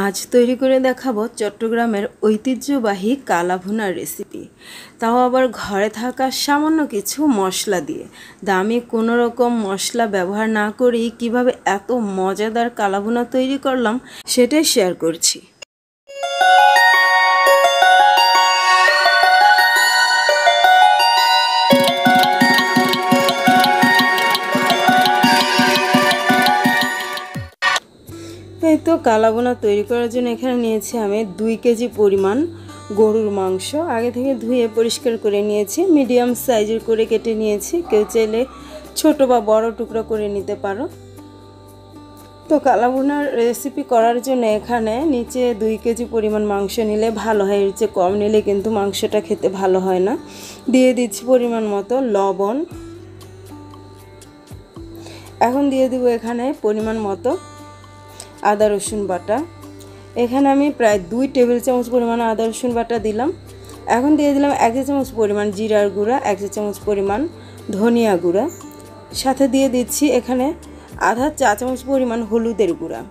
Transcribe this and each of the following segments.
আজ তৈরি করে দেখাবো চট্টগ্রামের ঐতিহ্যবাহী কালাভুনার রেসিপি, তাও আবার ঘরে থাকা সামান্য কিছু মশলা দিয়ে। দামি কোনো রকম মশলা ব্যবহার না করেই কিভাবে এত মজাদার কালাভুনা তৈরি করলাম সেটাই শেয়ার করছি। এই তো কালাভুনা তৈরি করার জন্য এখানে নিয়েছি আমি 2 কেজি পরিমাণ গরুর মাংস। আগে থেকে ধুয়ে পরিষ্কার করে নিয়েছি, মিডিয়াম সাইজের করে কেটে নিয়েছি। কেউ চাইলে ছোট বা বড় টুকরো করে নিতে পারো। তো কালাভুনার রেসিপি করার জন্য এখানে নিচে 2 কেজি পরিমাণ মাংস নিলে ভালো হয়, এর চেয়ে কম নিলে কিন্তু মাংসটা খেতে ভালো হয় না। দিয়ে দিচ্ছি পরিমাণ মতো লবণ। এখন দিয়ে দিব এখানে পরিমাণ মতো আদা রসুন বাটা। এখানে আমি প্রায় 2 টেবিল চামচ পরিমাণ আদা রসুন বাটা দিলাম। এখন দিয়ে দিলাম 1 চা চামচ পরিমাণ জিরার গুঁড়া, 1 চা চামচ পরিমাণ ধনিয়া গুঁড়া। সাথে দিয়ে দিচ্ছি এখানে আধা চা চামচ পরিমাণ হলুদের গুঁড়া।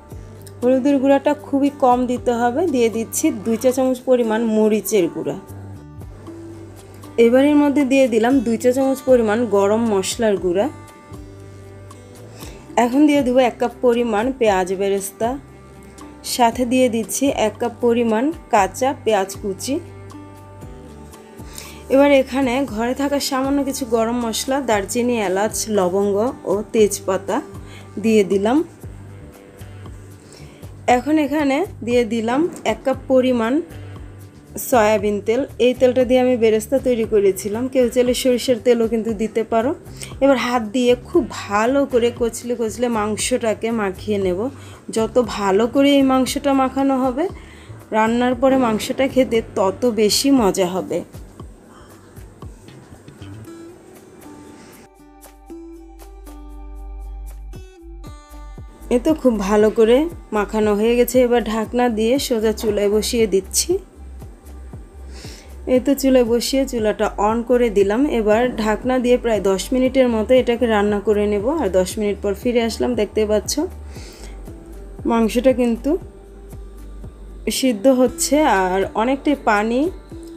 হলুদের গুঁড়াটা খুবই কম দিতে হবে। দিয়ে দিচ্ছি 2 চা চামচ পরিমাণ মরিচের গুঁড়া। এবারের মধ্যে দিয়ে দিলাম 2 চা চামচ পরিমাণ গরম মশলার গুঁড়া। এখন দিয়ে দেবো 1 কাপ পরিমাণ পেঁয়াজ বেরেস্তা। সাথে দিয়ে দিচ্ছি 1 কাপ পরিমাণ কাঁচা পেঁয়াজ কুচি। এবার এখানে ঘরে থাকা সামান্য কিছু গরম মশলা, দারচিনি, এলাচ, লবঙ্গ ও তেজপাতা দিয়ে দিলাম। এখন এখানে দিয়ে দিলাম 1 কাপ পরিমাণ সয়াবিন তেল। এই তেলটা দিয়ে আমি বেরেস্তা তৈরি করেছিলাম, কেউ চাইলে সরিষার তেলও কিন্তু দিতে পারো। এবার হাত দিয়ে খুব ভালো করে কচলে কচলে মাংসটাকে মাখিয়ে নেব। যত ভালো করে এই মাংসটা মাখানো হবে, রান্নার পরে মাংসটা খেতে তত বেশি মজা হবে। এ তো খুব ভালো করে মাখানো হয়ে গেছে। এবার ঢাকনা দিয়ে সোজা চুলায় বসিয়ে দিচ্ছি। এই তো চুলায় বসিয়ে চুলাটা অন করে দিলাম। এবার ঢাকনা দিয়ে প্রায় 10 মিনিটের মতো এটাকে রান্না করে নেব। আর 10 মিনিট পর ফিরে আসলাম। দেখতে পাচ্ছ মাংসটা কিন্তু সিদ্ধ হচ্ছে আর অনেকটাই পানি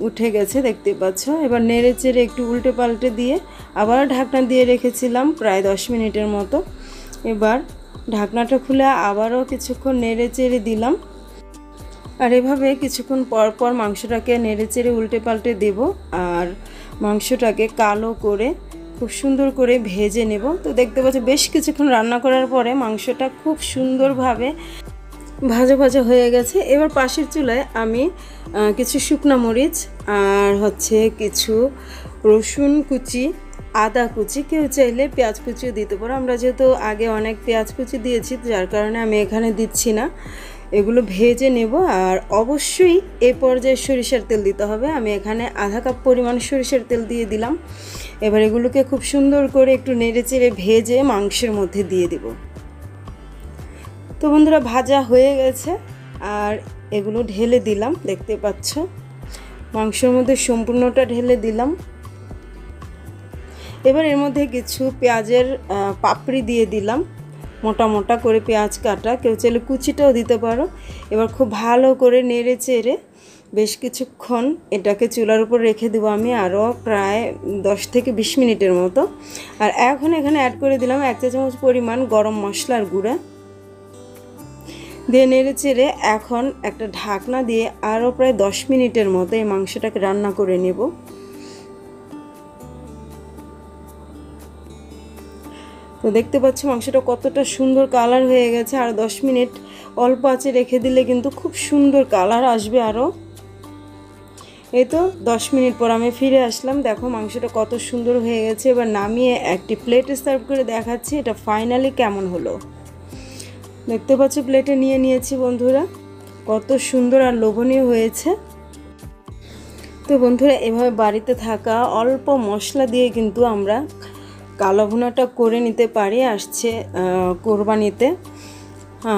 উঠে গেছে, দেখতে পাচ্ছ। এবার নেড়ে চেড়ে একটু উল্টে পাল্টে দিয়ে আবার ঢাকনা দিয়ে রেখেছিলাম প্রায় 10 মিনিটের মতো। এবার ঢাকনাটা খুলে আবারও কিছুক্ষণ নেড়ে চেড়ে দিলাম। আর এভাবে কিছুক্ষণ পর পর মাংসটাকে নেড়ে চেড়ে উল্টে পাল্টে দেব। আর মাংসটাকে কালো করে খুব সুন্দর করে ভেজে নেব। তো দেখতে পাচ্ছ বেশ কিছুক্ষণ রান্না করার পরে মাংসটা খুব সুন্দরভাবে ভাজা ভাজা হয়ে গেছে। এবার পাশের চুলায় আমি কিছু শুকনো মরিচ আর কিছু রসুন কুচি, আদা কুচি, কেউ চাইলে পেঁয়াজ কুচিও দিতে পারো। আমরা যেহেতু আগে অনেক পেঁয়াজ কুচি দিয়েছি, যার কারণে আমি এখানে দিচ্ছি না। এগুলো ভেজে নেব। আর অবশ্যই এ পর্যায়ে সরিষার তেল দিতে হবে। আমি এখানে আধা কাপ পরিমাণ সরিষার তেল দিয়ে দিলাম। এবার এগুলোকে খুব সুন্দর করে একটু নেড়ে চেড়ে ভেজে মাংসের মধ্যে দিয়ে দেব। তো বন্ধুরা, ভাজা হয়ে গেছে আর এগুলো ঢেলে দিলাম। দেখতে পাচ্ছ মাংসের মধ্যে সম্পূর্ণটা ঢেলে দিলাম। এবার এর মধ্যে কিছু পেঁয়াজের পাপড়ি দিয়ে দিলাম, মোটা মোটা করে পেঁয়াজ কাটা, কেউ চাইলে কুচিটাও দিতে পারো। এবার খুব ভালো করে নেড়ে চেড়ে বেশ কিছুক্ষণ এটাকে চুলার উপর রেখে দেবো আমি আরও প্রায় 10 থেকে 20 মিনিটের মতো। আর এখন এখানে অ্যাড করে দিলাম 1 চা চামচ পরিমাণ গরম মশলার গুঁড়া দিয়ে নেড়ে চেড়ে এখন একটা ঢাকনা দিয়ে আরও প্রায় 10 মিনিটের মতো এই মাংসটাকে রান্না করে নেব। তো দেখতে পাচ্ছ মাংসটা কতটা সুন্দর কালার হয়ে গেছে। আর 10 মিনিট অল্প আঁচে রেখে দিলে কিন্তু খুব সুন্দর কালার আসবে আরও। এই তো 10 মিনিট পর আমি ফিরে আসলাম। দেখো মাংসটা কত সুন্দর হয়ে গেছে। এবার নামিয়ে একটি প্লেটে সার্ভ করে দেখাচ্ছি এটা ফাইনালি কেমন হলো। দেখতে পাচ্ছ প্লেটে নিয়ে নিয়েছি বন্ধুরা, কত সুন্দর আর লোভনীয় হয়েছে। তো বন্ধুরা, এভাবে বাড়িতে থাকা অল্প মশলা দিয়ে কিন্তু আমরা কালাভুনাটা করে নিতে পারি আসছে কোরবানিতে।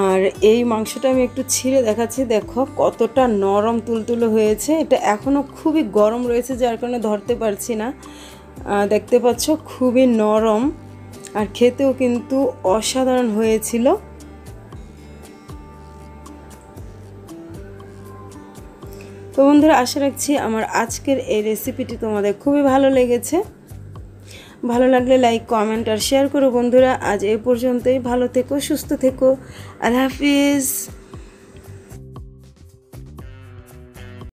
আর এই মাংসটা আমি একটু ছিঁড়ে দেখাচ্ছি। দেখো কতটা নরম তুলতুলে হয়েছে। এটা এখনও খুবই গরম রয়েছে, যার কারণে ধরতে পারছি না। দেখতে পাচ্ছ খুবই নরম আর খেতেও কিন্তু অসাধারণ হয়েছিল। তো বন্ধুরা, আশা রাখছি আমার আজকের এই রেসিপিটি তোমাদের খুবই ভালো লেগেছে। ভালো লাগলে লাইক, কমেন্ট আর শেয়ার করো বন্ধুরা। আজ এই পর্যন্তই। ভালো থেকো, সুস্থ থেকো। আল্লাহ হাফিজ।